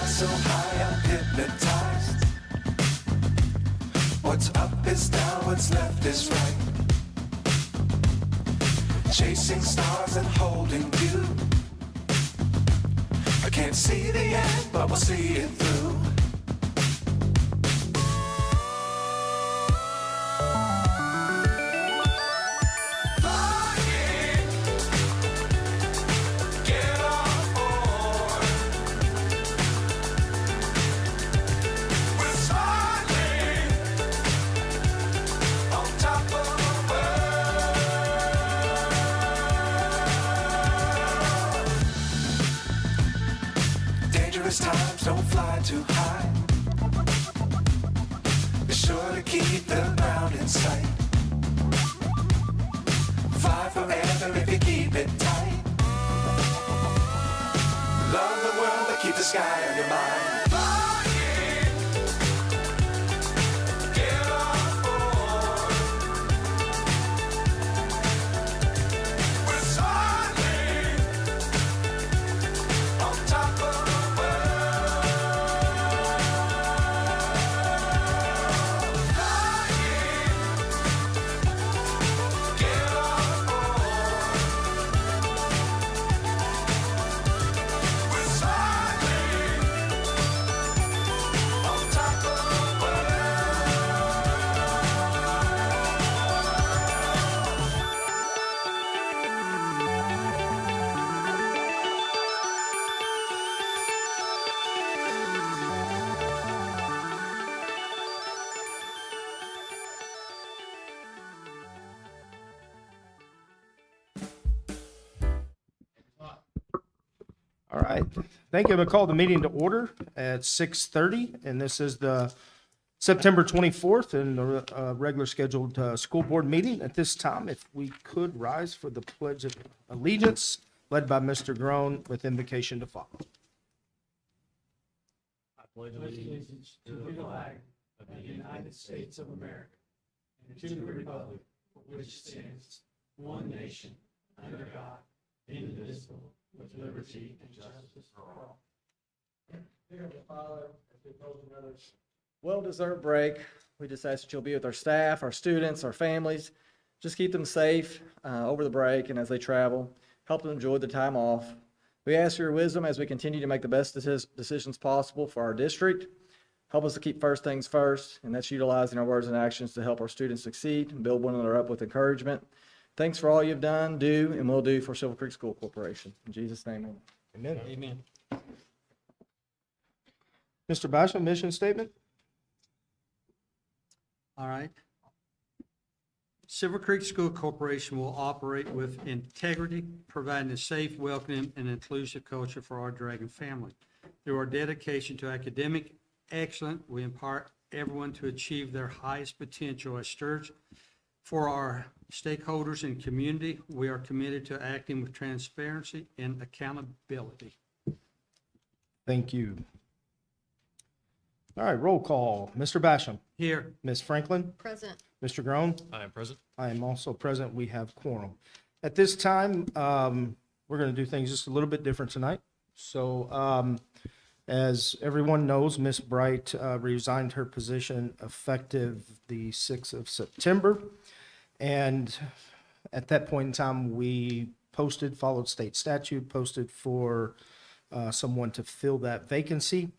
So high I'm hypnotized. What's up is down, what's left is right. Chasing stars and holding you. I can't see the end, but we'll see it through. Times don't fly too high. Be sure to keep the ground in sight. Fly forever if you keep it tight. Love the world, but keep the sky on your mind. All right. Thank you. I'm going to call the meeting to order at 6:30, and this is the September 24th and the regular scheduled school board meeting. At this time, if we could rise for the Pledge of Allegiance, led by Mr. Groan, with invocation to follow. I pledge allegiance to the flag of the United States of America and to the republic for which stands one nation under God, indivisible, with liberty and justice for all. Dear Father, as we approach another well-deserved break, we just ask that you'll be with our staff, our students, our families. Just keep them safe over the break and as they travel. Help them enjoy the time off. We ask for your wisdom as we continue to make the best decisions possible for our district. Help us to keep first things first, and that's utilizing our words and actions to help our students succeed and build one another up with encouragement. Thanks for all you've done, do, and will do for Silver Creek School Corporation. In Jesus' name, amen. Amen. Mr. Basham, mission statement? All right. Silver Creek School Corporation will operate with integrity, providing a safe, welcoming, and inclusive culture for our Dragon family. Through our dedication to academic excellence, we empower everyone to achieve their highest potential as stewards for our stakeholders and community. We are committed to acting with transparency and accountability. Thank you. All right, roll call. Mr. Basham. Here. Ms. Franklin. Present. Mr. Groan. I am present. I am also present. We have quorum. At this time, we're going to do things just a little bit different tonight. So as everyone knows, Ms. Bright resigned her position effective the 6th of September. And at that point in time, we followed state statute, posted for someone to fill that vacancy.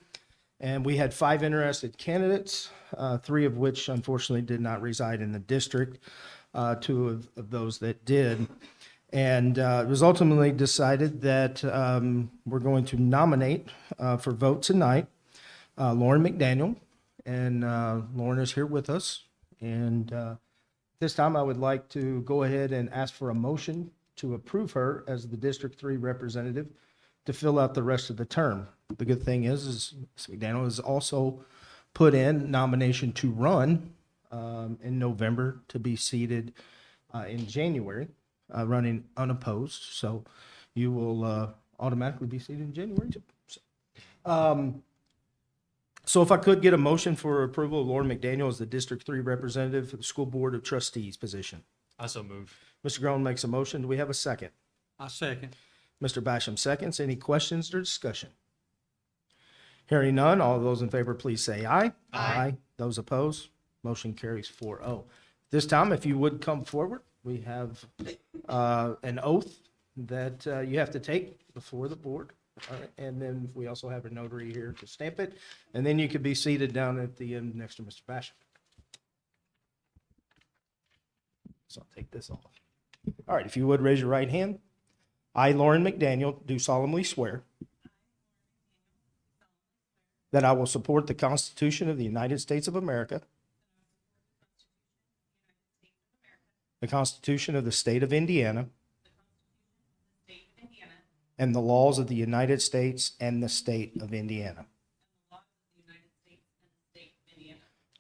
And we had 5 interested candidates, 3 of which unfortunately did not reside in the district, 2 of those that did. And it was ultimately decided that we're going to nominate for vote tonight Lauren McDaniel. And Lauren is here with us. And this time I would like to go ahead and ask for a motion to approve her as the District 3 representative to fill out the rest of the term. The good thing is Ms. McDaniel is also put in nomination to run in November to be seated in January, running unopposed. So you will automatically be seated in January too. So if I could get a motion for approval of Lauren McDaniel as the District 3 representative for the School Board of Trustees position. I so move. Mr. Groen makes a motion. Do we have a second? I second. Mr. Basham seconds. Any questions or discussion? Hearing none, all those in favor, please say aye. Aye. Those opposed, motion carries 4-0. This time, if you would come forward, we have an oath that you have to take before the board. All right, and then we also have a notary here to stamp it, and then you could be seated down at the end next to Mr. Basham. So I'll take this off. All right, if you would raise your right hand. I, Lauren McDaniel, do solemnly swear that I will support the Constitution of the United States of America, the Constitution of the State of Indiana, and the laws of the United States and the State of Indiana.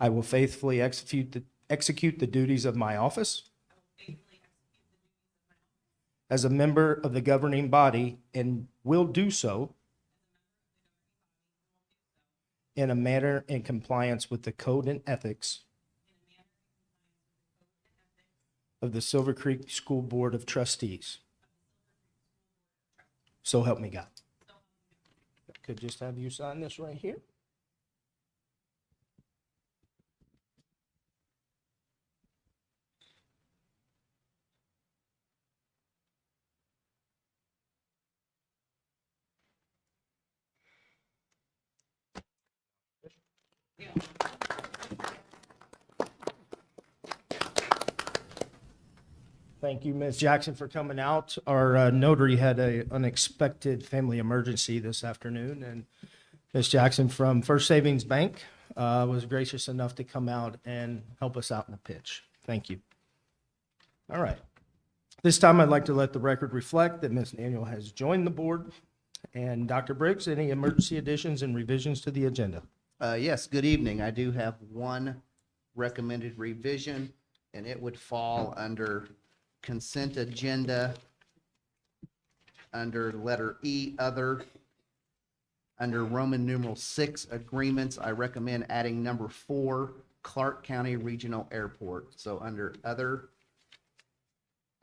I will faithfully execute the duties of my office as a member of the governing body and will do so in a manner in compliance with the code and ethics of the Silver Creek School Board of Trustees. So help me God. Could just have you sign this right here. Thank you, Ms. Jackson, for coming out. Our notary had an unexpected family emergency this afternoon, and Ms. Jackson from First Savings Bank was gracious enough to come out and help us out in the pitch. Thank you. All right. This time, I'd like to let the record reflect that Ms. Daniel has joined the board. And Dr. Briggs, any emergency additions and revisions to the agenda? Yes, good evening. I do have one recommended revision, and it would fall under consent agenda, under letter E, other, under Roman numeral 6, agreements. I recommend adding number 4, Clark County Regional Airport. So under other,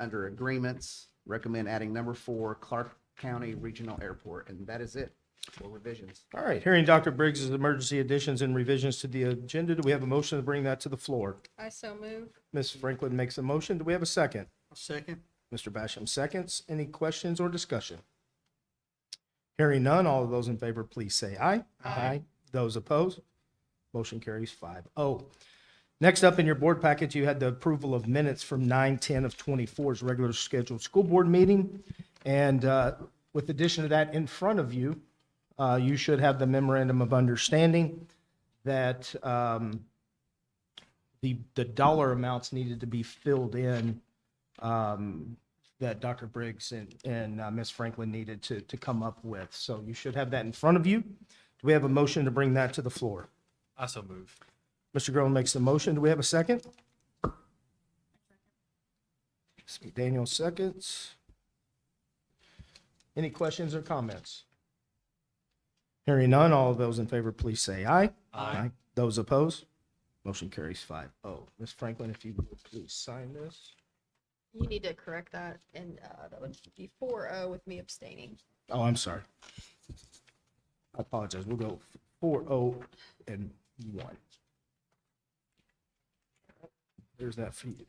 under agreements, recommend adding number 4, Clark County Regional Airport, and that is it for revisions. All right, hearing Dr. Briggs' emergency additions and revisions to the agenda, do we have a motion to bring that to the floor? I so move. Ms. Franklin makes a motion. Do we have a second? I second. Mr. Basham seconds. Any questions or discussion? Hearing none, all of those in favor, please say aye. Aye. Those opposed, motion carries 5-0. Next up in your board package, you had the approval of minutes from 9/10 of 24's regular scheduled school board meeting. And with addition to that, in front of you, you should have the memorandum of understanding that the dollar amounts needed to be filled in that Dr. Briggs and Ms. Franklin needed to come up with. So you should have that in front of you. Do we have a motion to bring that to the floor? I so move. Mr. Groen makes the motion. Do we have a second? Ms. McDaniel seconds. Any questions or comments? Hearing none, all of those in favor, please say aye. Aye. Those opposed, motion carries 5-0. Ms. Franklin, if you would please sign this. You need to correct that, and that would be 4-0 with me abstaining. Oh, I'm sorry. I apologize. We'll go 4-0 and 1. There's that for you.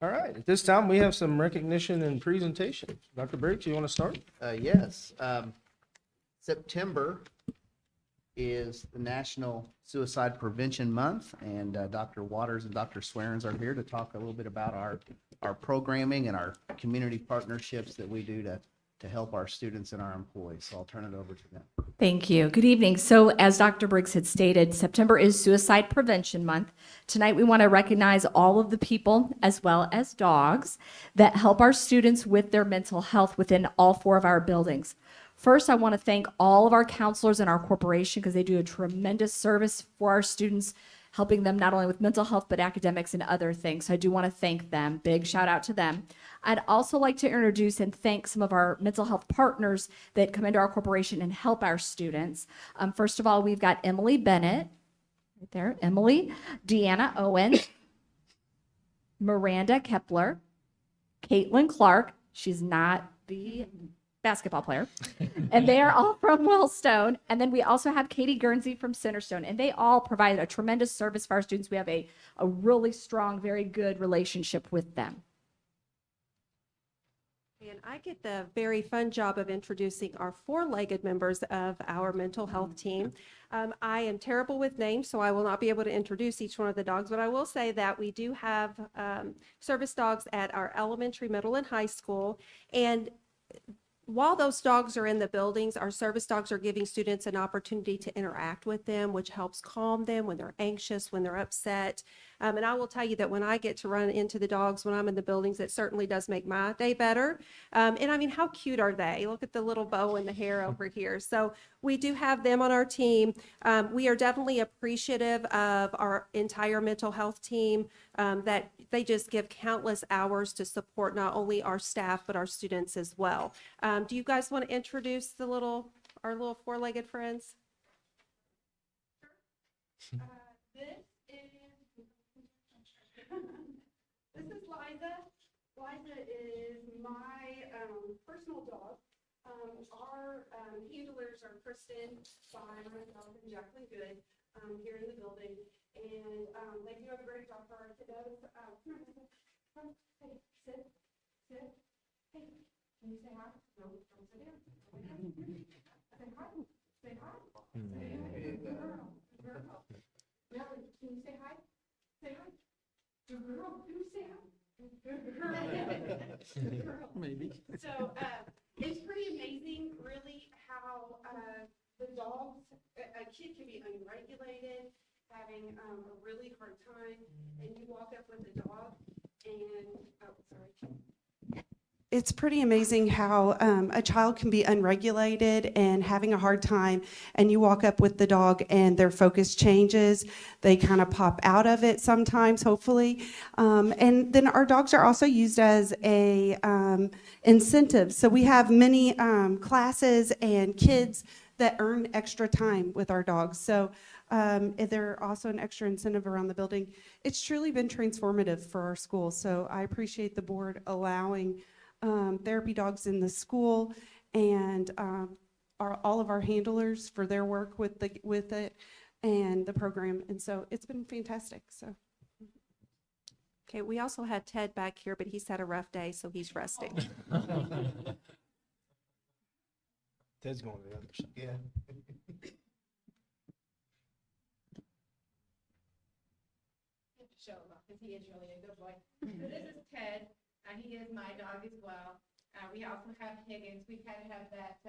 All right, at this time, we have some recognition and presentation. Dr. Briggs, you want to start? Yes. September is the National Suicide Prevention Month, and Dr. Waters and Dr. Swearens are here to talk a little bit about our programming and our community partnerships that we do to help our students and our employees. So I'll turn it over to them. Thank you. Good evening. So as Dr. Briggs had stated, September is Suicide Prevention Month. Tonight we want to recognize all of the people, as well as dogs, that help our students with their mental health within all 4 of our buildings. First, I want to thank all of our counselors in our corporation because they do a tremendous service for our students, helping them not only with mental health, but academics and other things. So I do want to thank them. Big shout out to them. I'd also like to introduce and thank some of our mental health partners that come into our corporation and help our students. First of all, we've got Emily Bennett, right there, Emily, Deanna Owen, Miranda Kepler, Caitlin Clark. She's not the basketball player. And they are all from Wellstone. And then we also have Katie Guernsey from Centerstone. And they all provide a tremendous service for our students. We have a really strong, very good relationship with them. And I get the very fun job of introducing our four-legged members of our mental health team. I am terrible with names, so I will not be able to introduce each one of the dogs, but I will say that we do have service dogs at our elementary, middle, and high school. And while those dogs are in the buildings, our service dogs are giving students an opportunity to interact with them, which helps calm them when they're anxious, when they're upset. And I will tell you that when I get to run into the dogs when I'm in the buildings, it certainly does make my day better. And I mean, how cute are they? Look at the little bow in the hair over here. So we do have them on our team. We are definitely appreciative of our entire mental health team, that they just give countless hours to support not only our staff, but our students as well. Do you guys want to introduce our little four-legged friends? This is Liza. Liza is my personal dog. Our handlers are Kristen, Byron, myself, and Jacqueline Good here in the building. And they do a great job for our kiddos. Come, hey, sit. Hey, can you say hi? No, don't sit down. Say hi. Say hi. Say hi. Good girl. Good girl. Melanie, can you say hi? Say hi. Good girl. Can you say hi? Good girl. Good girl. Maybe. So it's pretty amazing, really, how the dogs, a kid can be unregulated, having a really hard time, and you walk up with a dog and, oh, sorry. It's pretty amazing how a child can be unregulated and having a hard time, and you walk up with the dog and their focus changes. They kind of pop out of it sometimes, hopefully. And then our dogs are also used as a incentive. So we have many classes and kids that earn extra time with our dogs. So they're also an extra incentive around the building. It's truly been transformative for our school. So I appreciate the board allowing therapy dogs in the school, and all of our handlers for their work with it and the program. And so it's been fantastic. So. Okay, we also had Ted back here, but he's had a rough day, so he's resting. Ted's going to the other side. Yeah. Show him off because he is really a good boy. So this is Ted. He is my dog as well. We also have Higgins. We kind of have that,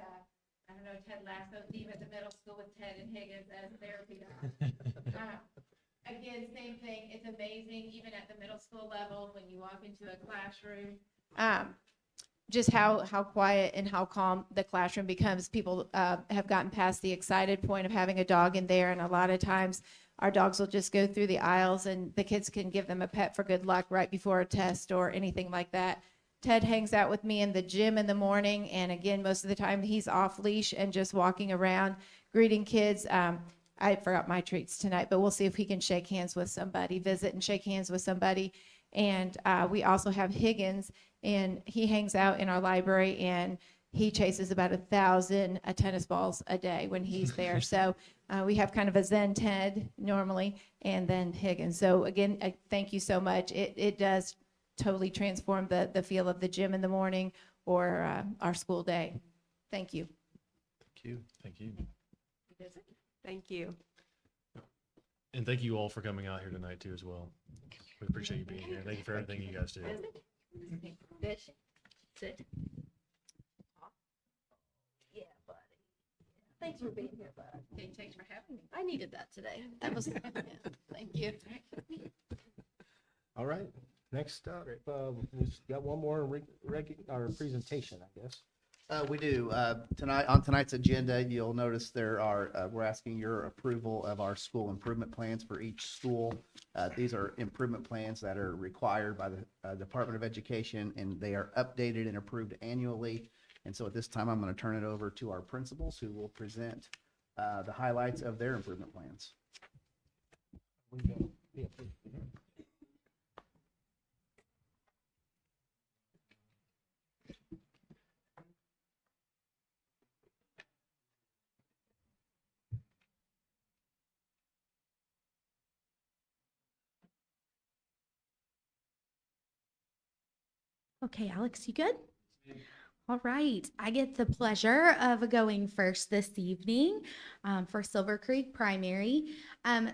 I don't know, Ted Lasso theme at the middle school with Ted and Higgins as therapy dogs. Again, same thing. It's amazing, even at the middle school level, when you walk into a classroom, just how quiet and how calm the classroom becomes. People have gotten past the excited point of having a dog in there, and a lot of times our dogs will just go through the aisles and the kids can give them a pet for good luck right before a test or anything like that. Ted hangs out with me in the gym in the morning, and again, most of the time he's off leash and just walking around, greeting kids. I forgot my treats tonight, but we'll see if he can shake hands with somebody, visit and shake hands with somebody. And we also have Higgins, and he hangs out in our library, and he chases about 1,000 tennis balls a day when he's there. So we have kind of a Zen Ted normally, and then Higgins. So again, thank you so much. It does totally transform the feel of the gym in the morning or our school day. Thank you. Thank you. Thank you. Thank you. And thank you all for coming out here tonight too as well. We appreciate you being here. Thank you for everything you guys do. Sit. Sit. Yeah, buddy. Thanks for being here, bud. Okay, thanks for having me. I needed that today. That was, yeah, thank you. All right. Next up, we've got one more our presentation, I guess. We do. Tonight, on tonight's agenda, you'll notice we're asking your approval of our school improvement plans for each school. These are improvement plans that are required by the Department of Education, and they are updated and approved annually. And so at this time, I'm going to turn it over to our principals, who will present the highlights of their improvement plans. Okay, Alex, you good? All right, I get the pleasure of going first this evening for Silver Creek Primary.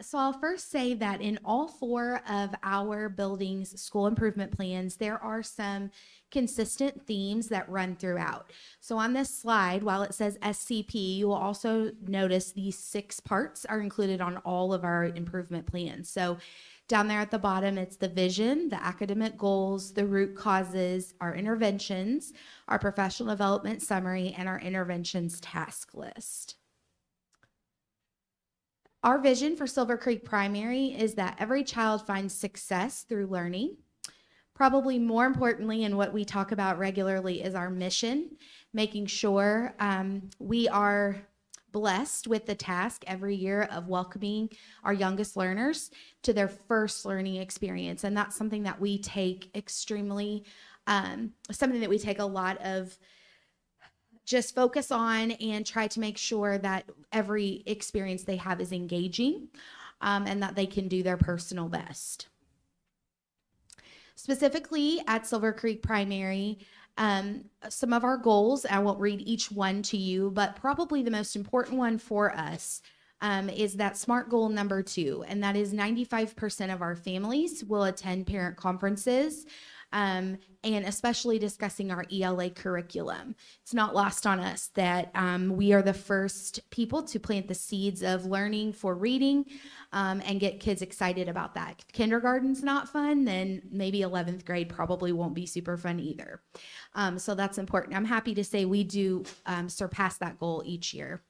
So I'll first say that in all 4 of our buildings' school improvement plans, there are some consistent themes that run throughout. So on this slide, while it says SCP, you will also notice these 6 parts are included on all of our improvement plans. So down there at the bottom, it's the vision, the academic goals, the root causes, our interventions, our professional development summary, and our interventions task list. Our vision for Silver Creek Primary is that every child finds success through learning. Probably more importantly, and what we talk about regularly, is our mission, making sure we are blessed with the task every year of welcoming our youngest learners to their first learning experience. And that's something that we take extremely, something that we take a lot of just focus on and try to make sure that every experience they have is engaging and that they can do their personal best. Specifically at Silver Creek Primary, some of our goals, I won't read each one to you, but probably the most important one for us is that SMART goal number 2, and that is 95% of our families will attend parent conferences, and especially discussing our ELA curriculum. It's not lost on us that we are the first people to plant the seeds of learning for reading and get kids excited about that. If kindergarten's not fun, then maybe 11th grade probably won't be super fun either. So that's important. I'm happy to say we do surpass that goal each year.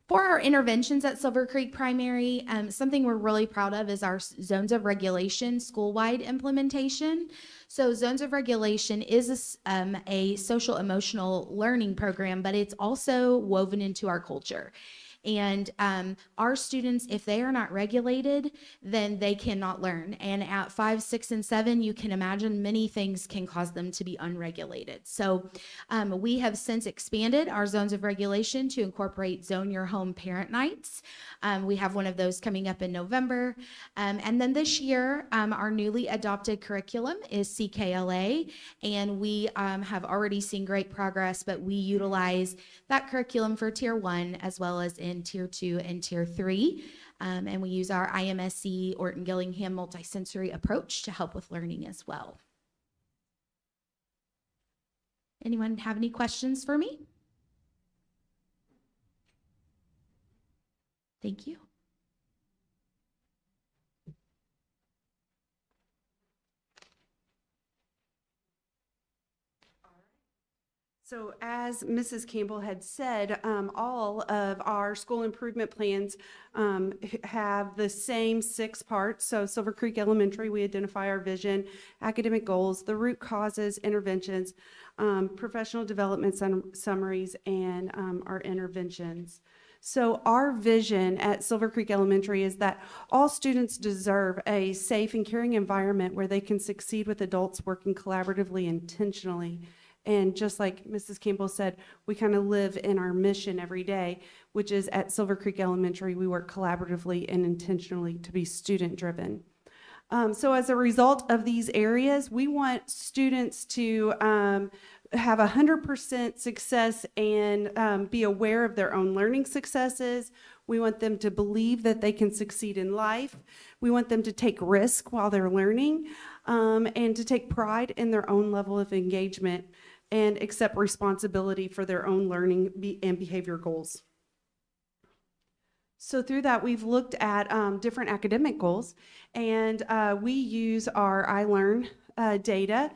For our interventions at Silver Creek Primary, something we're really proud of is our zones of regulation school-wide implementation. So zones of regulation is a social emotional learning program, but it's also woven into our culture. And our students, if they are not regulated, then they cannot learn. And at 5, 6, and 7, you can imagine many things can cause them to be unregulated. So we have since expanded our zones of regulation to incorporate Zone Your Home Parent Nights. We have one of those coming up in November. And then this year, our newly adopted curriculum is CKLA, and we have already seen great progress, but we utilize that curriculum for Tier 1 as well as in Tier 2 and Tier 3. And we use our IMSC Orton Gillingham multisensory approach to help with learning as well. Anyone have any questions for me? Thank you. So as Mrs. Campbell had said, all of our school improvement plans have the same 6 parts. So Silver Creek Elementary, we identify our vision, academic goals, the root causes, interventions, professional development summaries, and our interventions. So our vision at Silver Creek Elementary is that all students deserve a safe and caring environment where they can succeed with adults working collaboratively, intentionally. And just like Mrs. Campbell said, we kind of live in our mission every day, which is at Silver Creek Elementary, we work collaboratively and intentionally to be student-driven. So as a result of these areas, we want students to have 100% success and be aware of their own learning successes. We want them to believe that they can succeed in life. We want them to take risk while they're learning and to take pride in their own level of engagement and accept responsibility for their own learning and behavior goals. So through that, we've looked at different academic goals, and we use our iLearn data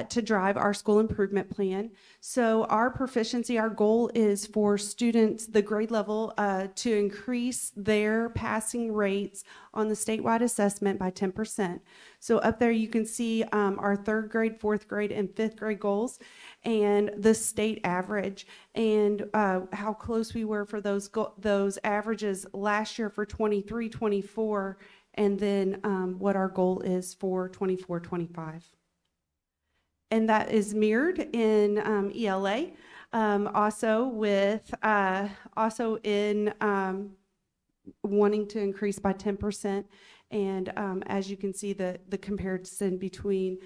to drive our school improvement plan. So our proficiency, our goal is for students, the grade level, to increase their passing rates on the statewide assessment by 10%. So up there you can see our third grade, fourth grade, and fifth grade goals and the state average, and how close we were for those averages last year for 23-24, and then what our goal is for 24-25. And that is mirrored in ELA, also in wanting to increase by 10%. And as you can see, the comparison between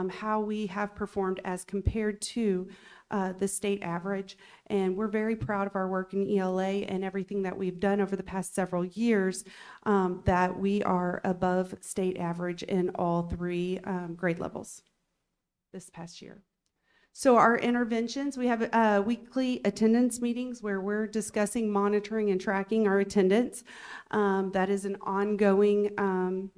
how we have performed as compared to the state average. And we're very proud of our work in ELA and everything that we've done over the past several years, that we are above state average in all three grade levels this past year. So our interventions, we have weekly attendance meetings where we're discussing, monitoring, and tracking our attendance. That is an ongoing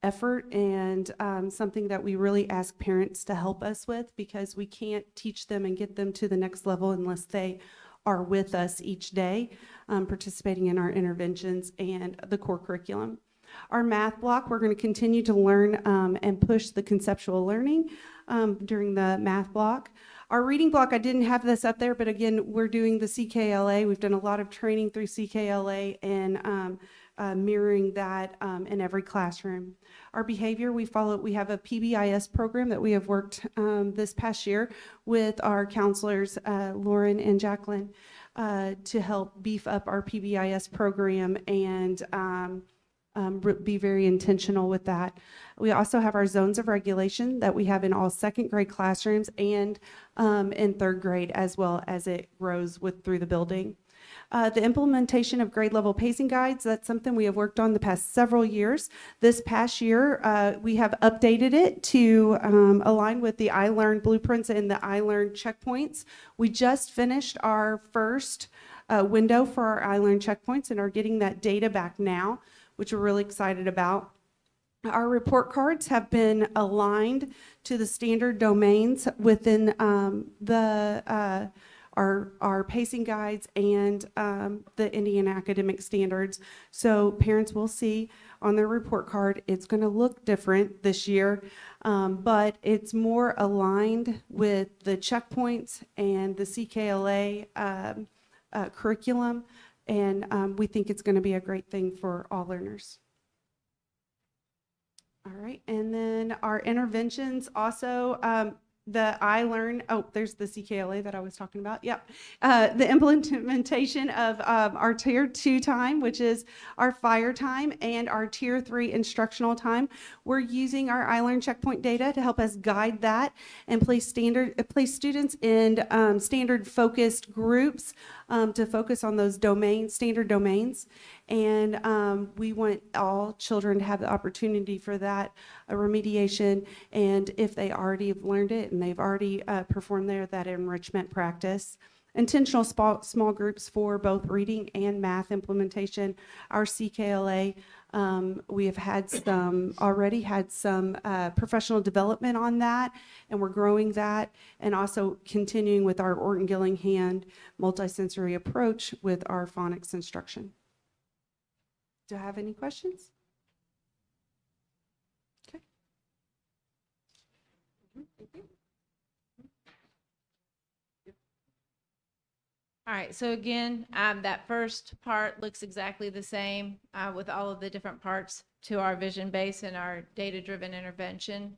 effort, and something that we really ask parents to help us with, because we can't teach them and get them to the next level unless they are with us each day, participating in our interventions and the core curriculum. Our math block, we're going to continue to learn and push the conceptual learning during the math block. Our reading block, I didn't have this up there, but again, we're doing the CKLA. We've done a lot of training through CKLA and mirroring that in every classroom. Our behavior, we have a PBIS program that we have worked this past year with our counselors, Lauren and Jacqueline, to help beef up our PBIS program and be very intentional with that. We also have our zones of regulation that we have in all second grade classrooms and in third grade, as well as it grows through the building. The implementation of grade level pacing guides, that's something we have worked on the past several years. This past year, we have updated it to align with the iLearn blueprints and the iLearn checkpoints. We just finished our first window for our iLearn checkpoints and are getting that data back now, which we're really excited about. Our report cards have been aligned to the standard domains within our pacing guides and the Indiana academic standards. So parents will see on their report card, it's going to look different this year, but it's more aligned with the checkpoints and the CKLA curriculum, and we think it's going to be a great thing for all learners. All right, and then our interventions also, the iLearn, there's the CKLA that I was talking about. Yep. The implementation of our Tier 2 time, which is our fire time, and our Tier 3 instructional time. We're using our iLearn checkpoint data to help us guide that and place students in standard focused groups to focus on those standard domains. And we want all children to have the opportunity for that remediation, and if they already have learned it and they've already performed there, that enrichment practice. Intentional small groups for both reading and math implementation. Our CKLA, we have already had some professional development on that, and we're growing that, and also continuing with our Orton-Gillingham multisensory approach with our phonics instruction. Do I have any questions? Okay. Thank you. All right, so again, that first part looks exactly the same with all of the different parts to our vision base and our data-driven intervention.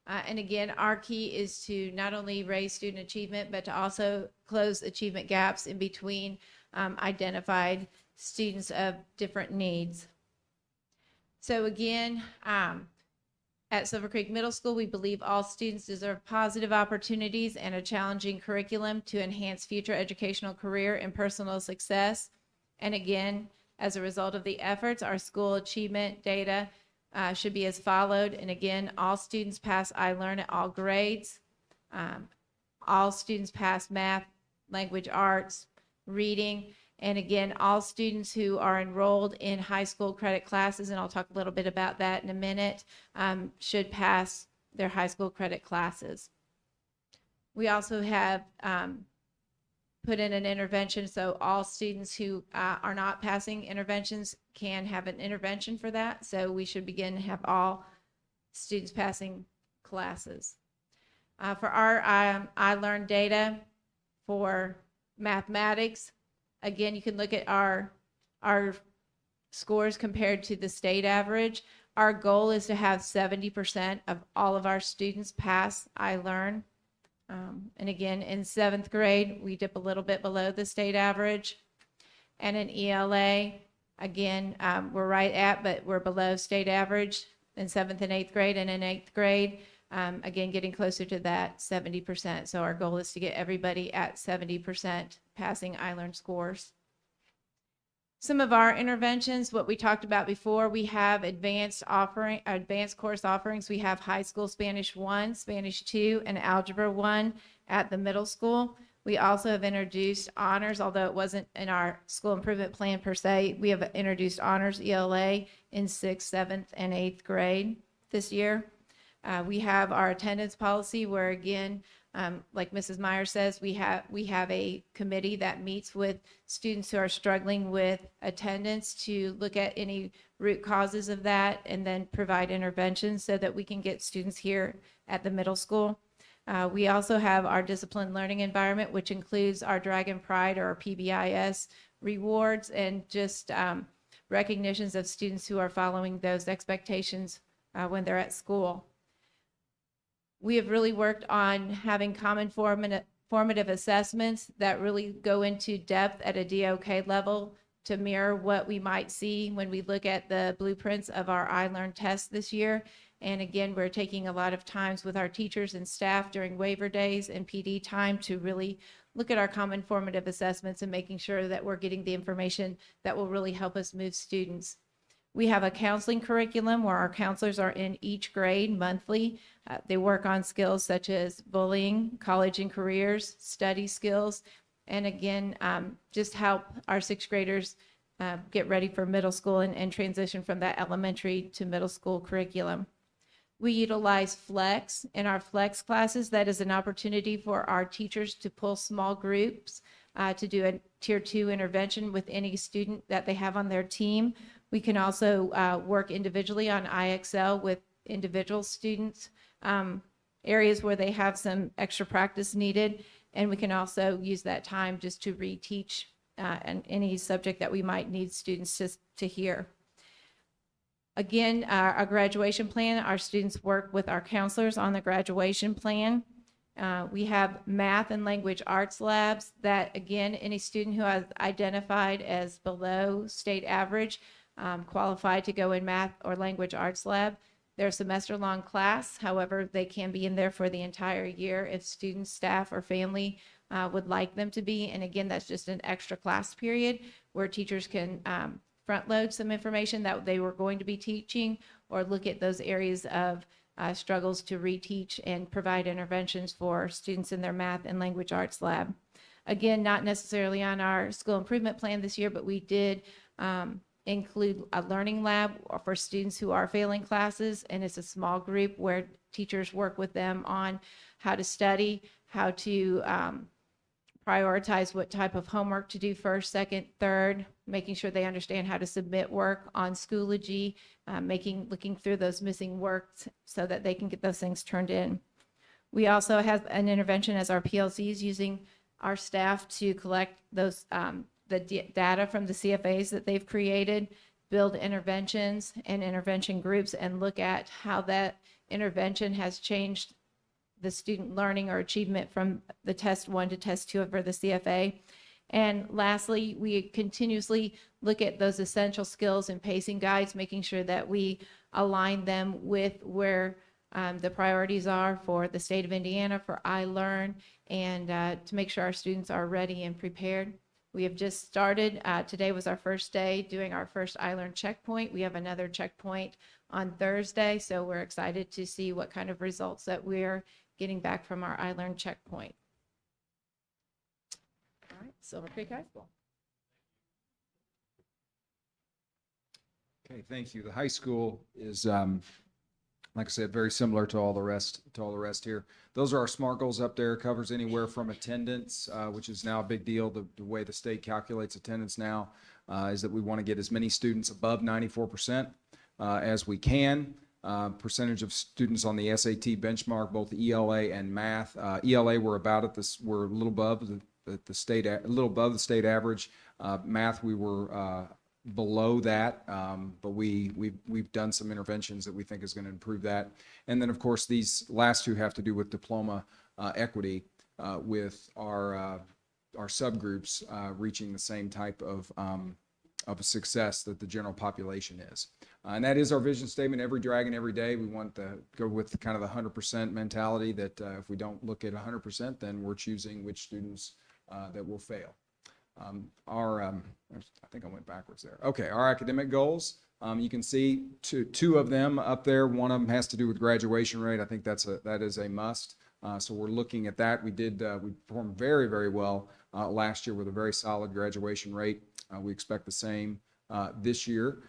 And again, our key is to not only raise student achievement, but to also close achievement gaps in between identified students of different needs. So again, at Silver Creek Middle School, we believe all students deserve positive opportunities and a challenging curriculum to enhance future educational career and personal success. And again, as a result of the efforts, our school achievement data should be as followed. And again, all students pass iLearn at all grades. All students pass math, language arts, reading. And again, all students who are enrolled in high school credit classes, and I'll talk a little bit about that in a minute, should pass their high school credit classes. We also have put in an intervention, so all students who are not passing interventions can have an intervention for that. So we should begin to have all students passing classes. For our iLearn data for mathematics, again, you can look at our scores compared to the state average. Our goal is to have 70% of all of our students pass iLearn. And again, in 7th grade, we dip a little bit below the state average. And in ELA, again, we're right at, but we're below state average in 7th and 8th grade. And in 8th grade, again, getting closer to that 70%. So our goal is to get everybody at 70% passing iLearn scores. Some of our interventions, what we talked about before, we have advanced course offerings. We have high school Spanish 1, Spanish 2, and Algebra 1 at the middle school. We also have introduced honors, although it wasn't in our school improvement plan per se. We have introduced honors ELA in 6th, 7th, and 8th grade this year. We have our attendance policy where, again, like Mrs. Meyer says, we have a committee that meets with students who are struggling with attendance to look at any root causes of that and then provide interventions so that we can get students here at the middle school. We also have our disciplined learning environment, which includes our Dragon Pride or our PBIS rewards and just recognitions of students who are following those expectations when they're at school. We have really worked on having common formative assessments that really go into depth at a DOK level to mirror what we might see when we look at the blueprints of our iLearn test this year. And again, we're taking a lot of times with our teachers and staff during waiver days and PD time to really look at our common formative assessments and making sure that we're getting the information that will really help us move students. We have a counseling curriculum where our counselors are in each grade monthly. They work on skills such as bullying, college and careers, study skills, and again, just help our 6th graders get ready for middle school and transition from that elementary to middle school curriculum. We utilize Flex in our Flex classes. That is an opportunity for our teachers to pull small groups to do a Tier 2 intervention with any student that they have on their team. We can also work individually on IXL with individual students, areas where they have some extra practice needed, and we can also use that time just to reteach and any subject that we might need students to hear. Again, our graduation plan, our students work with our counselors on the graduation plan. We have math and language arts labs that, again, any student who has identified as below state average qualified to go in math or language arts lab. They're a semester-long class. However, they can be in there for the entire year if students, staff, or family would like them to be. And again, that's just an extra class period where teachers can front load some information that they were going to be teaching or look at those areas of struggles to reteach and provide interventions for students in their math and language arts lab. Again, not necessarily on our school improvement plan this year, but we did include a learning lab for students who are failing classes, and it's a small group where teachers work with them on how to study, how to prioritize what type of homework to do first, second, third, making sure they understand how to submit work on Schoology, looking through those missing work so that they can get those things turned in. We also have an intervention as our PLCs using our staff to collect those the data from the CFAs that they've created, build interventions and intervention groups, and look at how that intervention has changed the student learning or achievement from the test 1 to test 2 for the CFA. And lastly, we continuously look at those essential skills and pacing guides, making sure that we align them with where the priorities are for the state of Indiana, for iLearn, and to make sure our students are ready and prepared. We have just started. Today was our first day doing our first iLearn checkpoint. We have another checkpoint on Thursday, so we're excited to see what kind of results that we're getting back from our iLearn checkpoint. All right, Silver Creek High School. Okay, thank you. The high school is Like I said, very similar to all the rest here. Those are our SMART goals up there. Covers anywhere from attendance, which is now a big deal. The way the state calculates attendance now is that we want to get as many students above 94% as we can. Percentage of students on the SAT benchmark, both ELA and math. ELA we're a little above the state, a little above the state average. Math we were below that, but we've done some interventions that we think is going to improve that. And then of course these last two have to do with diploma equity, with our subgroups reaching the same type of a success that the general population is. And that is our vision statement, every dragon, every day. We want to go with kind of the 100% mentality that if we don't look at 100%, then we're choosing which students that will fail. I think I went backwards there. Okay, our academic goals. You can see two of them up there. One of them has to do with graduation rate. I think that is a must. So we're looking at that. We performed very, very well last year with a very solid graduation rate. We expect the same this year.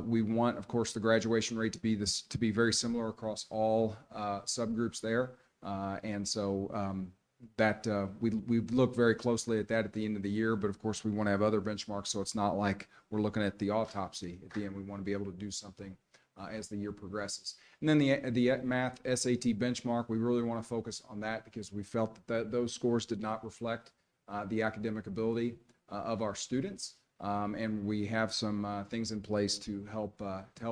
We want, of course, the graduation rate to be very similar across all subgroups there. And so that we look very closely at that at the end of the year, but of course we want to have other benchmarks, so it's not like we're looking at the autopsy at the end. We want to be able to do something as the year progresses. And then the math SAT benchmark, we really want to focus on that because we felt that those scores did not reflect the academic ability of our students, and we have some things in place to help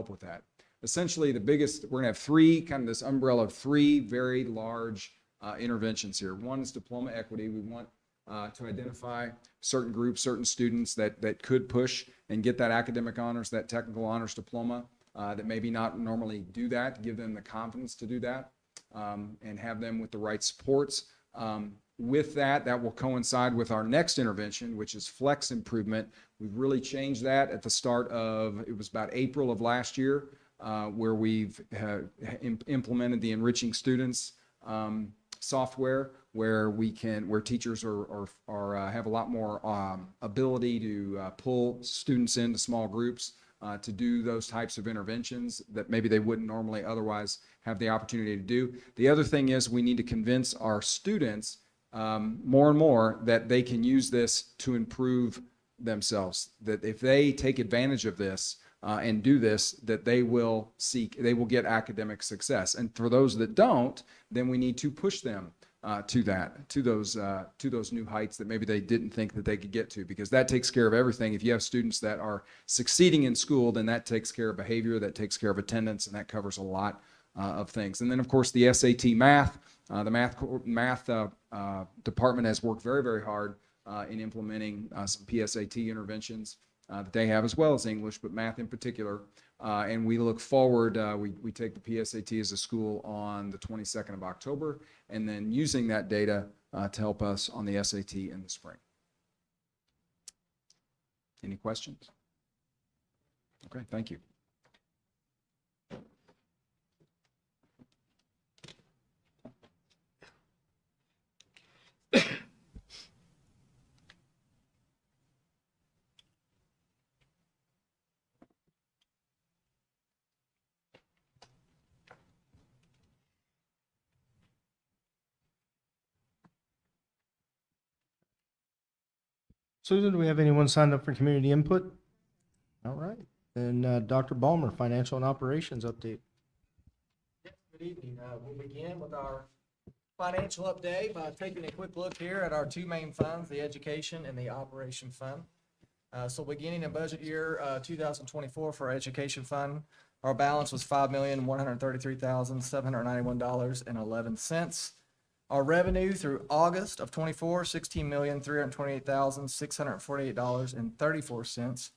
with that. Essentially, we're going to have three, kind of this umbrella of three very large interventions here. One is diploma equity. We want to identify certain groups, certain students that could push and get that academic honors, that technical honors diploma, that maybe not normally do that, give them the confidence to do that, and have them with the right supports. With that will coincide with our next intervention, which is flex improvement. We've really changed that at the start of, it was about April of last year, where we've implemented the Enriching Students software, where teachers have a lot more ability to pull students into small groups to do those types of interventions that maybe they wouldn't normally otherwise have the opportunity to do. The other thing is we need to convince our students more and more that they can use this to improve themselves, that if they take advantage of this and do this, that they will get academic success. And for those that don't, then we need to push them to those new heights that maybe they didn't think that they could get to, because that takes care of everything. If you have students that are succeeding in school, then that takes care of behavior, that takes care of attendance, and that covers a lot of things. And then of course the SAT math, the math department has worked very, very hard in implementing some PSAT interventions that they have, as well as English, but math in particular. And we look forward, we take the PSAT as a school on the 22nd of October, and then using that data to help us on the SAT in the spring. Any questions? Okay, thank you. Susan, do we have anyone signed up for community input? All right. Then Dr. Ballmer, financial and operations update. Good evening. We'll begin with our financial update by taking a quick look here at our two main funds, the education and the operation fund. So beginning in budget year 2024 for our education fund, our balance was $5,133,791.11. Our revenue through August of 24, $16,328,648.34.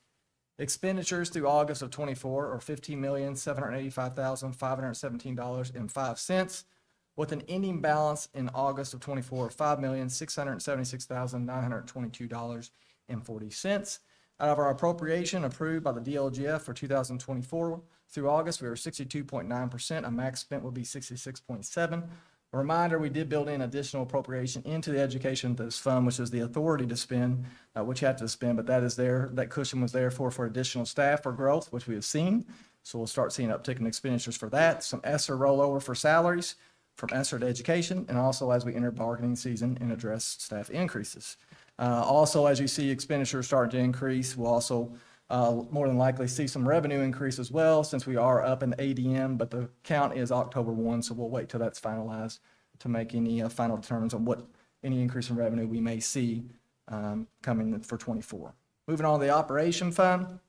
Expenditures through August of 24 are $15,785,517.05, with an ending balance in August of 24 of $5,676,922.40. Out of our appropriation approved by the DLGF for 2024 through August, we were 62.9%. A max spent would be 66.7%. A reminder, we did build in additional appropriation into the education this fund, which is the authority to spend, which you have to spend, but that is there. That cushion was there for additional staff or growth, which we have seen. So we'll start seeing uptick in expenditures for that, some ESSER rollover for salaries from ESSER to education, and also as we enter bargaining season and address staff increases. Also, as you see expenditures starting to increase, we'll also more than likely see some revenue increase as well, since we are up in ADM, but the count is October 1, so we'll wait till that's finalized to make any final determinants on what any increase in revenue we may see coming for 24. Moving on to the operation fund,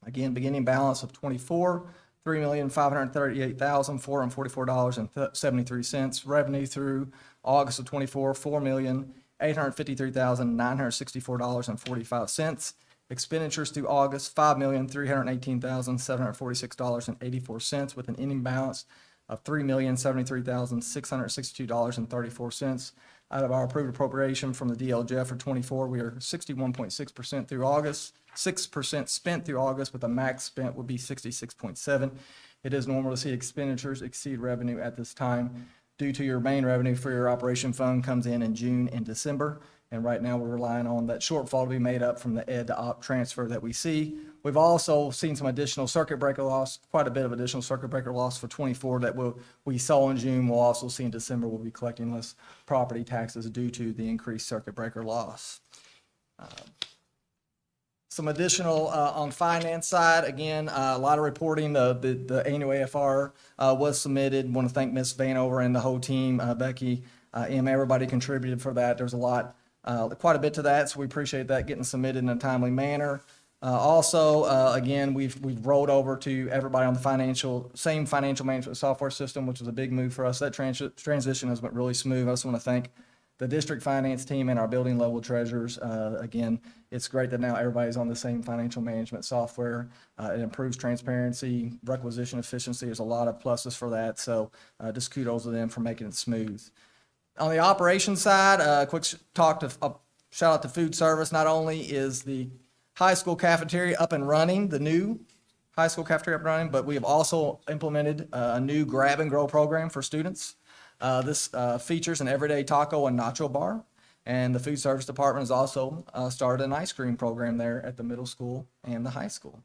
again, beginning balance of 24, $3,538,444.73. Revenue through August of 24, $4,853,964.45. Expenditures through August, $5,318,746.84, with an ending balance of $3,073,662.34. Out of our approved appropriation from the DLGF for 24, we are 61.6% through August, 6% spent through August, with a max spent would be 66.7. It is normal to see expenditures exceed revenue at this time due to your main revenue for your operation fund comes in June and December. And right now, we're relying on that shortfall to be made up from the ed to op transfer that we see. We've also seen some additional circuit breaker loss, quite a bit of additional circuit breaker loss for 24 that we saw in June. We'll also see in December, we'll be collecting less property taxes due to the increased circuit breaker loss. Some additional on finance side, again, a lot of reporting. The annual AFR was submitted. Want to thank Ms. Vanover and the whole team, Becky, everybody contributed for that. There's a lot. Quite a bit to that, so we appreciate that getting submitted in a timely manner. Also, again, we've rolled over to everybody on the same financial management software system, which was a big move for us. That transition has been really smooth. I just want to thank the district finance team and our building level treasurers. Again, it's great that now everybody's on the same financial management software. It improves transparency, requisition efficiency. There's a lot of pluses for that, so just kudos to them for making it smooth. On the operations side, shout out to food service. Not only is the high school cafeteria up and running, the new high school cafeteria up and running, but we have also implemented a new grab and go program for students. This features an everyday taco and nacho bar, and the food service department has also started an ice cream program there at the middle school and the high school.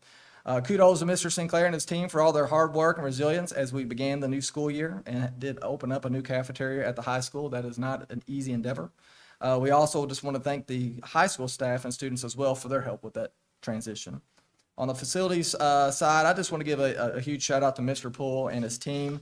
Kudos to Mr. Sinclair and his team for all their hard work and resilience as we began the new school year and did open up a new cafeteria at the high school. That is not an easy endeavor. We also just want to thank the high school staff and students as well for their help with that transition. On the facilities side, I just want to give a huge shout out to Mr. Poole and his team.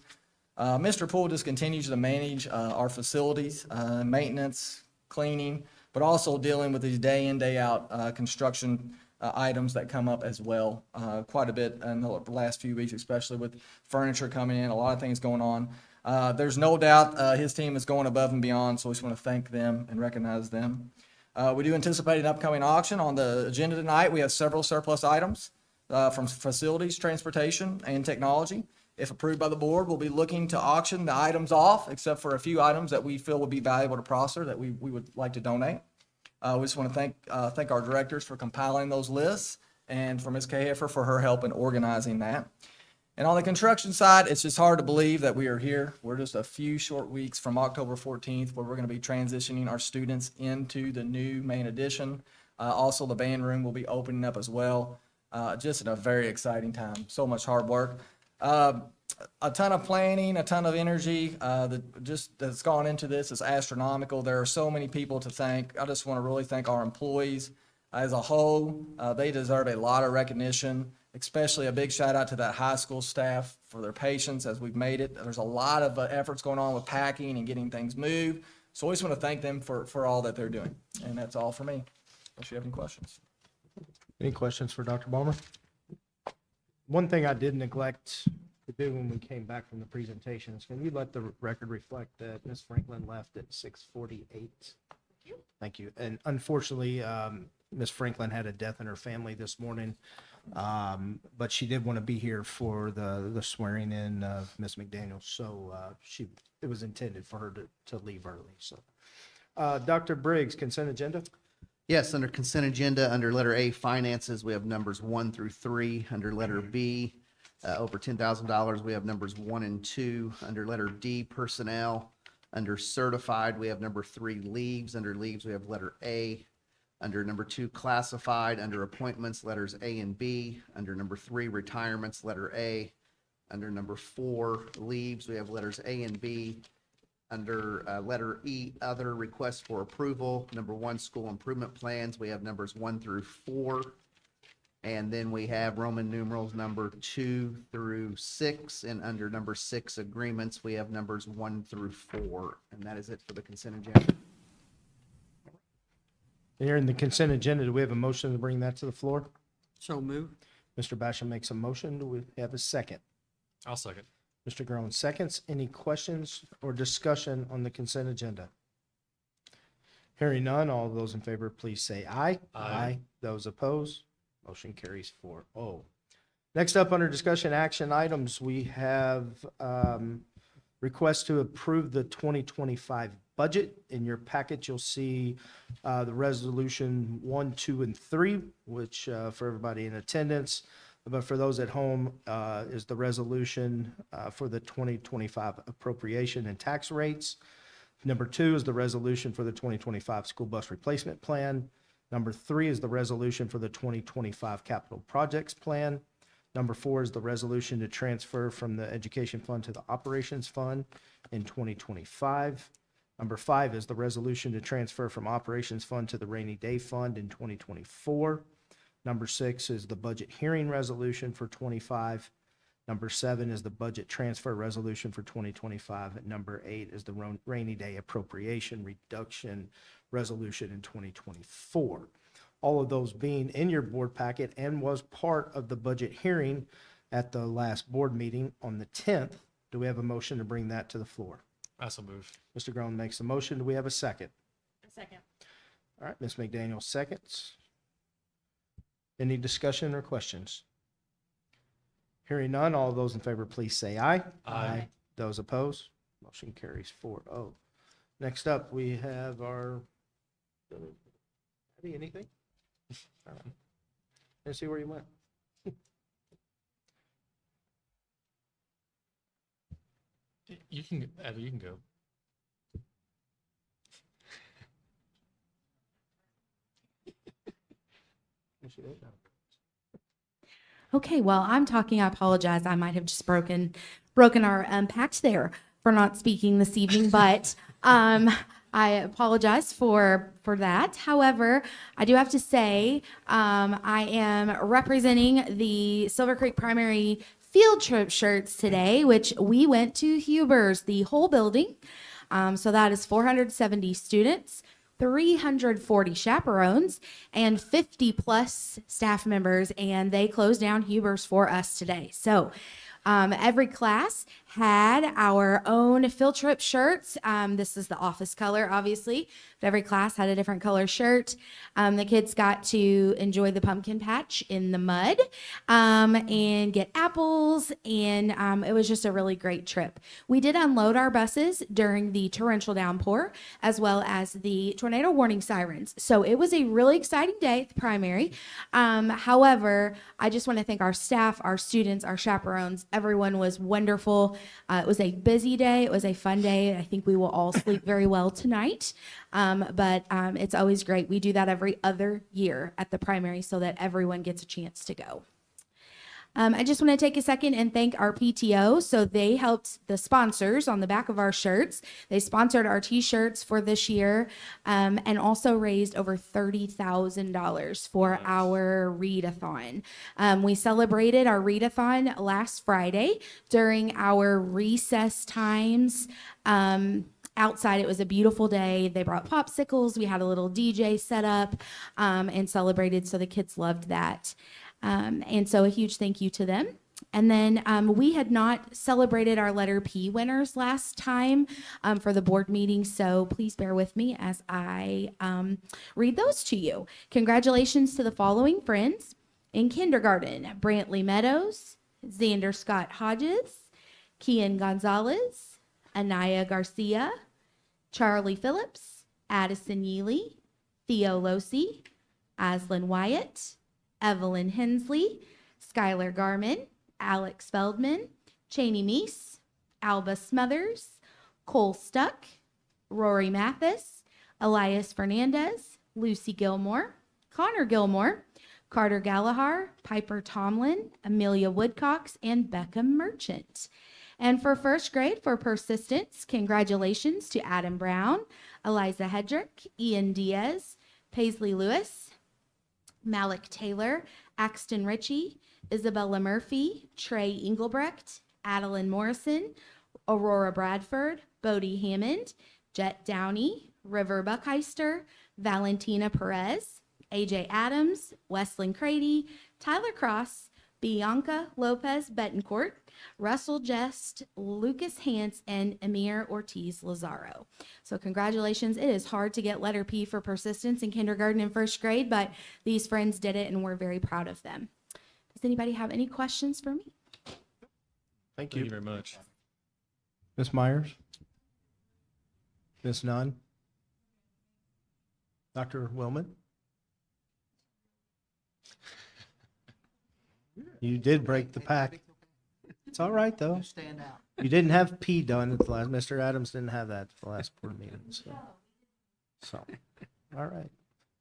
Mr. Poole just continues to manage our facilities, maintenance, cleaning, but also dealing with these day in, day out construction items that come up as well, quite a bit in the last few weeks, especially with furniture coming in, a lot of things going on. There's no doubt his team is going above and beyond, so we just want to thank them and recognize them. We do anticipate an upcoming auction. On the agenda tonight, we have several surplus items from facilities, transportation, and technology. If approved by the board, we'll be looking to auction the items off, except for a few items that we feel would be valuable to Prosser that we would like to donate. We just want to thank our directors for compiling those lists and for Ms. Cahifer for her help in organizing that. And on the construction side, it's just hard to believe that we are here. We're just a few short weeks from October 14th, where we're going to be transitioning our students into the new main addition. Also, the band room will be opening up as well. Just in a very exciting time. So much hard work. A ton of planning, a ton of energy that's gone into this is astronomical. There are so many people to thank. I just want to really thank our employees as a whole. They deserve a lot of recognition, especially a big shout out to that high school staff for their patience as we've made it. There's a lot of efforts going on with packing and getting things moved. So I just want to thank them for all that they're doing. And that's all for me. Unless you have any questions. Any questions for Dr. Balmer? One thing I did neglect to do when we came back from the presentation is, can you let the record reflect that Ms. Franklin left at 6:48? Thank you. And unfortunately, Ms. Franklin had a death in her family this morning, but she did want to be here for the swearing in of Ms. McDaniel. So it was intended for her to leave early. So, Dr. Briggs, consent agenda? Yes, under consent agenda, under letter A, finances, we have numbers 1 through 3. Under letter B, over $10,000, we have numbers 1 and 2. Under letter D, personnel. Under certified, we have number 3, leaves. Under leaves, we have letter A. Under number 2, classified. Under appointments, letters A and B. Under number 3, retirements, letter A. Under number 4, leaves, we have letters A and B. Under letter E, other requests for approval. Number 1, school improvement plans, we have numbers 1 through 4. And then we have Roman numerals number 2 through 6. And under number 6, agreements, we have numbers 1 through 4. And that is it for the consent agenda. Here in the consent agenda, do we have a motion to bring that to the floor? So move. Mr. Basham makes a motion. Do we have a second? I'll second. Mr. Groen seconds. Any questions or discussion on the consent agenda? Hearing none, all those in favor, please say aye. Aye. Those opposed, motion carries 4-0. Next up, under discussion action items, we have request to approve the 2025 budget. In your packet, you'll see the resolution 1, 2, and 3, which for everybody in attendance, but for those at home, is the resolution for the 2025 appropriation and tax rates. Number 2 is the resolution for the 2025 school bus replacement plan. Number 3 is the resolution for the 2025 capital projects plan. Number 4 is the resolution to transfer from the education fund to the operations fund in 2025. Number 5 is the resolution to transfer from operations fund to the rainy day fund in 2024. Number 6 is the budget hearing resolution for 25. Number 7 is the budget transfer resolution for 2025. And number 8 is the rainy day appropriation reduction resolution in 2024. All of those being in your board packet and was part of the budget hearing at the last board meeting on the 10th. Do we have a motion to bring that to the floor? I so move. Mr. Groen makes a motion. Do we have a second? A second. All right, Ms. McDaniel seconds. Any discussion or questions? Hearing none, all those in favor, please say aye. Aye. Those opposed, motion carries 4-0. Next up, we have our, Abby, anything? All right. Let's see where you went. You can, Abby, you can go. Okay, well, I'm talking. I apologize. I might have just broken our pact there for not speaking this evening, but I apologize for that. However, I do have to say I am representing the Silver Creek Primary field trip shirts today, which we went to Huber's, the whole building. So that is 470 students, 340 chaperones, and 50 plus staff members, and they closed down Huber's for us today. So every class had our own field trip shirts. This is the office color, obviously, but every class had a different color shirt. The kids got to enjoy the pumpkin patch in the mud and get apples, and it was just a really great trip. We did unload our buses during the torrential downpour as well as the tornado warning sirens. So it was a really exciting day at the primary. However, I just want to thank our staff, our students, our chaperones. Everyone was wonderful. It was a busy day. It was a fun day. I think we will all sleep very well tonight. But it's always great. We do that every other year at the primary so that everyone gets a chance to go. I just want to take a second and thank our PTO. So they helped the sponsors on the back of our shirts. They sponsored our t-shirts for this year and also raised over $30,000 for our readathon. We celebrated our readathon last Friday during our recess times. Outside, it was a beautiful day. They brought popsicles. We had a little DJ set up and celebrated, so the kids loved that. And so a huge thank you to them. And then we had not celebrated our letter P winners last time for the board meeting, so please bear with me as I read those to you. Congratulations to the following friends. In kindergarten, Brantley Meadows, Xander Scott Hodges, Kian Gonzalez, Anaya Garcia, Charlie Phillips, Addison Yealy, Theo Losi, Aslyn Wyatt, Evelyn Hensley, Skylar Garman, Alex Feldman, Cheney Meese, Alba Smothers, Cole Stuck, Rory Mathis, Elias Fernandez, Lucy Gilmore, Connor Gilmore, Carter Gallagher, Piper Tomlin, Amelia Woodcox, and Becca Merchant. And for first grade, for persistence, congratulations to Adam Brown, Eliza Hedrick, Ian Diaz, Paisley Lewis, Malik Taylor, Axton Ritchie, Isabella Murphy, Trey Engelbrecht, Adeline Morrison, Aurora Bradford, Bodie Hammond, Jet Downey, River Buckheister, Valentina Perez, AJ Adams, Wesley Crady, Tyler Cross, Bianca Lopez Betancourt, Russell Jest, Lucas Hance, and Amir Ortiz Lazaro. So congratulations. It is hard to get letter P for persistence in kindergarten and first grade, but these friends did it and we're very proud of them. Does anybody have any questions for me? Thank Thank you. you very much. Ms. Myers? Ms. Nunn? Dr. Wellman? You did break the pack. It's all right, though. Stand out. You didn't have P done at the last, Mr. Adams didn't have that at the last board meeting, so, all right.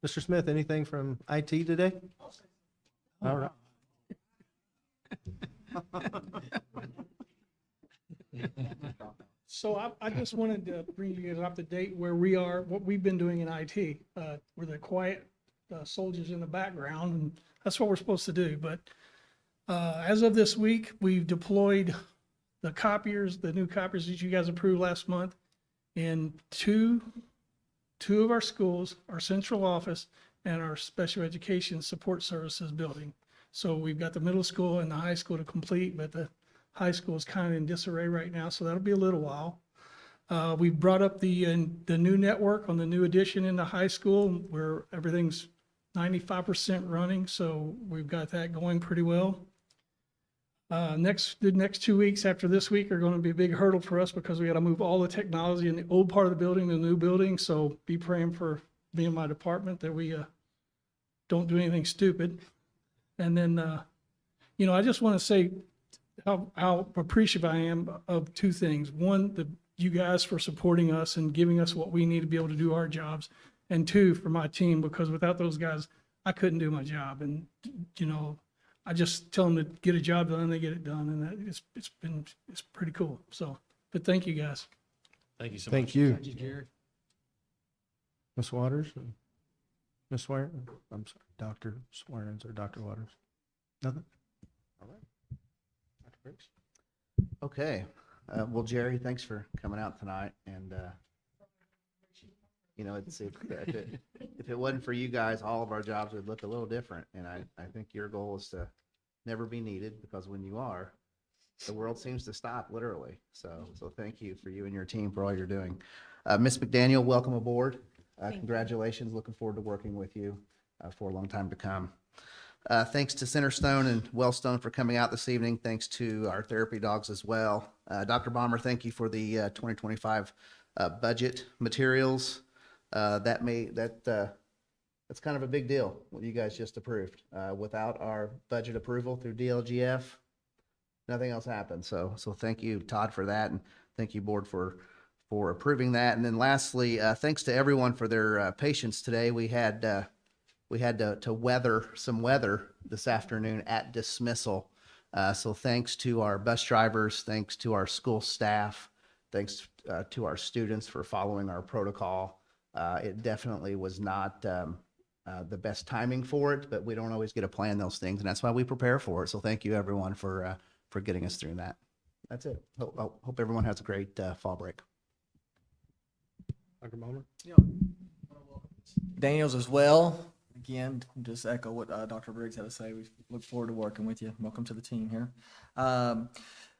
Mr. Smith, anything from IT today? All right. So I just wanted to bring you guys up to date where we are, what we've been doing in IT. We're the quiet soldiers in the background, and that's what we're supposed to do. But as of this week, we've deployed the copiers, the new copiers that you guys approved last month, in two of our schools, our central office, and our special education support services building. So we've got the middle school and the high school to complete, but the high school is kind of in disarray right now, so that'll be a little while. We've brought up the new network on the new addition in the high school where everything's 95% running, so we've got that going pretty well. The next 2 weeks after this week are going to be a big hurdle for us because we got to move all the technology in the old part of the building to the new building, so be praying for me and my department that we don't do anything stupid. And then, I just want to say how appreciative I am of two things. One, you guys for supporting us and giving us what we need to be able to do our jobs. And two, for my team, because without those guys, I couldn't do my job. And, I just tell them to get a job done, they get it done. And it's pretty cool. So, but thank you guys. Thank you so much. Thank you. Thank you, Gary. Ms. Waters? Ms. Swearingen? I'm sorry, Dr. Swearingen or Dr. Waters? Nothing? All right. Dr. Briggs? Okay. Well, Jerry, thanks for coming out tonight. And, if it wasn't for you guys, all of our jobs would look a little different. And I think your goal is to never be needed, because when you are, the world seems to stop, literally. So thank you for you and your team for all you're doing. Ms. McDaniel, welcome aboard. Congratulations. Looking forward to working with you for a long time to come. Thanks to Centerstone and Wellstone for coming out this evening. Thanks to our therapy dogs as well. Dr. Bomber, thank you for the 2025 budget materials. That's kind of a big deal, what you guys just approved. Without our budget approval through DLGF, nothing else happened. So thank you, Todd, for that, and thank you, board, for approving that. And then lastly, thanks to everyone for their patience today. We had to weather some weather this afternoon at dismissal. So thanks to our bus drivers, thanks to our school staff, thanks to our students for following our protocol. It definitely was not the best timing for it, but we don't always get to plan those things, and that's why we prepare for it. So thank you, everyone, for getting us through that. That's it. Hope everyone has a great fall break. Dr. Bomber? Daniels as well. Again, just echo what Dr. Briggs had to say. We look forward to working with you. Welcome to the team here.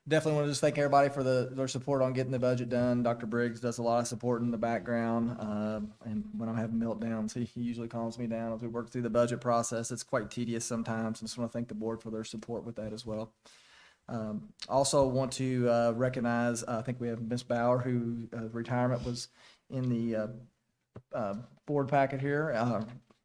Definitely want to just thank everybody for their support on getting the budget done. Dr. Briggs does a lot of support in the background, and when I'm having meltdowns, he usually calms me down as we work through the budget process. It's quite tedious sometimes, and just want to thank the board for their support with that as well. Also want to recognize, I think we have Ms. Bauer, who retirement was in the board packet here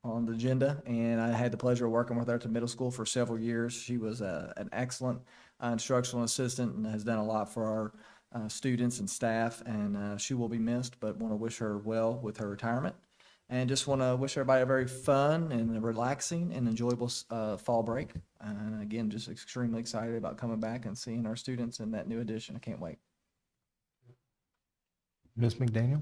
on the agenda, and I had the pleasure of working with her at the middle school for several years. She was an excellent instructional assistant and has done a lot for our students and staff, and she will be missed, but want to wish her well with her retirement. And just want to wish everybody a very fun and relaxing and enjoyable fall break. And again, just extremely excited about coming back and seeing our students in that new edition. I can't wait. Ms. McDaniel?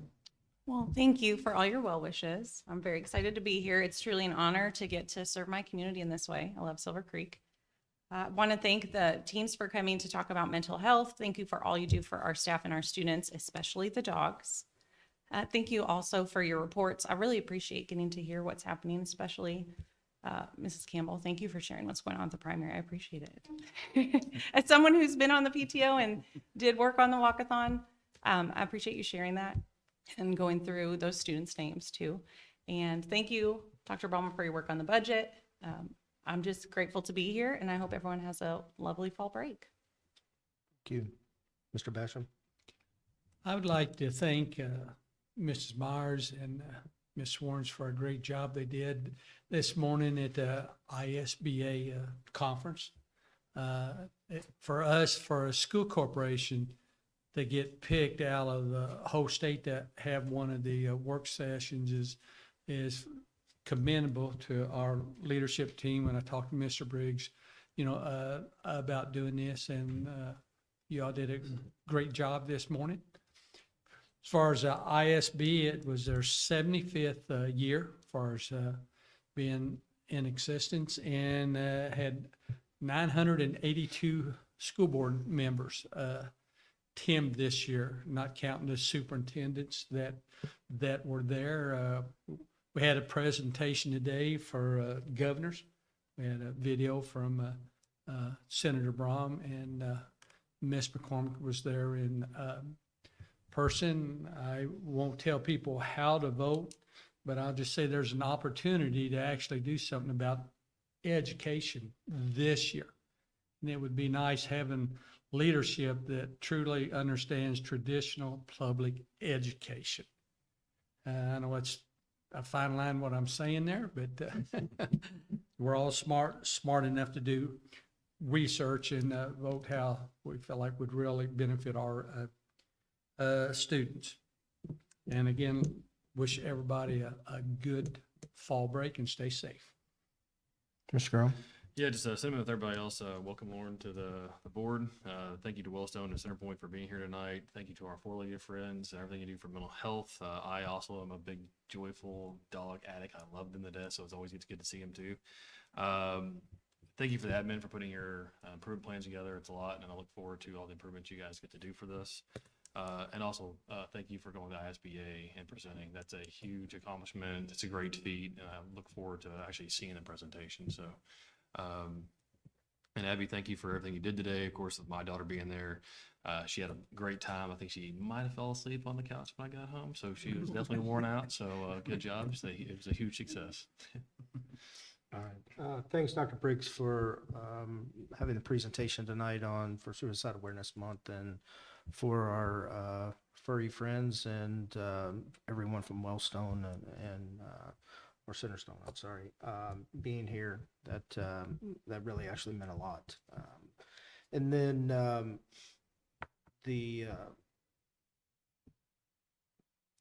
Well, thank you for all your well wishes. I'm very excited to be here. It's truly an honor to get to serve my community in this way. I love Silver Creek. I want to thank the teams for coming to talk about mental health. Thank you for all you do for our staff and our students, especially the dogs. Thank you also for your reports. I really appreciate getting to hear what's happening, especially Mrs. Campbell. Thank you for sharing what's going on at the primary. I appreciate it. As someone who's been on the PTO and did work on the walkathon, I appreciate you sharing that and going through those students' names too. And thank you, Dr. Ballmer, for your work on the budget. I'm just grateful to be here, and I hope everyone has a lovely fall break. Thank you. Mr. Basham? I would like to thank Mrs. Myers and Ms. Swarns for a great job they did this morning at the ISBA conference. For us, for a school corporation, they get picked out of the whole state to have one of the work sessions is commendable to our leadership team. When I talked to Mr. Briggs, about doing this, and you all did a great job this morning. As far as ISB, it was their 75th year as far as being in existence, and had 982 school board members attend this year, not counting the superintendents that were there. We had a presentation today for governors. We had a video from Senator Braun, and Ms. McCormick was there in person. I won't tell people how to vote, but I'll just say there's an opportunity to actually do something about education this year. And it would be nice having leadership that truly understands traditional public education. I know it's a fine line what I'm saying there, but we're all smart enough to do research and vote how we feel like would really benefit our students. And again, wish everybody a good fall break and stay safe. Mr. Grom? Yeah, just sentiment with everybody else. Welcome Lauren to the board. Thank you to Wellstone and Centerpoint for being here tonight. Thank you to our four-legged friends and everything you do for mental health. I also am a big, joyful dog addict. I love them to death, so it's always good to see them too. Thank you for the admin for putting your improvement plans together. It's a lot, and I look forward to all the improvements you guys get to do for this. And also, thank you for going to ISBA and presenting. That's a huge accomplishment. It's a great feat, and I look forward to actually seeing the presentation. So, and Abby, thank you for everything you did today. Of course, with my daughter being there, she had a great time. I think she might have fell asleep on the couch when I got home, so she was definitely worn out. So, good job. It was a huge success. All right. Thanks, Dr. Briggs, for having the presentation tonight for Suicide Awareness Month, and for our furry friends and everyone from Wellstone and or Centerstone, I'm sorry, being here. That really actually meant a lot. And then the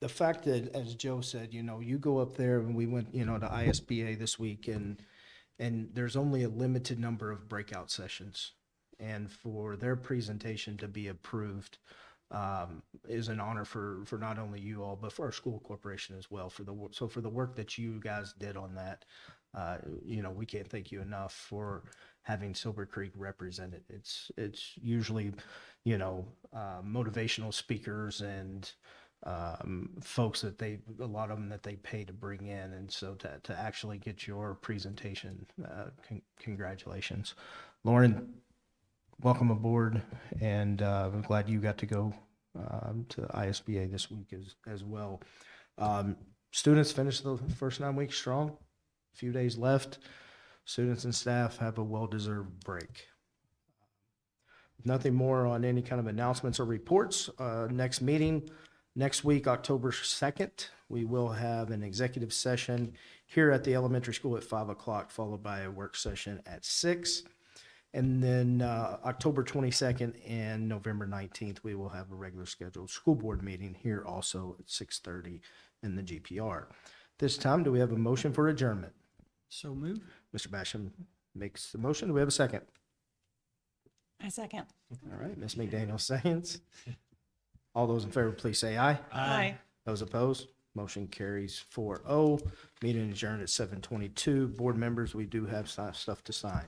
fact that, as Joe said, you go up there, and we went, to ISBA this week, and there's only a limited number of breakout sessions, and for their presentation to be approved is an honor for not only you all, but for our school corporation as well. For the work that you guys did on that, we can't thank you enough for having Silver Creek represented. It's usually, motivational speakers and folks that a lot of them that they pay to bring in, and so to actually get your presentation, congratulations. Lauren, welcome aboard, and I'm glad you got to go to ISBA this week as well. Students finished the first 9 weeks strong. A few days left. Students and staff have a well-deserved break. Nothing more on any kind of announcements or reports. Next meeting, next week, October 2nd, we will have an executive session here at the elementary school at 5 o'clock, followed by a work session at 6. And then October 22nd and November 19th, we will have a regular scheduled school board meeting here also at 6:30 in the GPR. this time, do we have a motion for adjournment? So move. Mr. Basham makes the motion. Do we have a second? I second. All right, Ms. McDaniel seconds. All those in favor, please say aye. Aye. Those opposed, motion carries 4-0. Meeting adjourned at 7:22. Board members, we do have stuff to sign.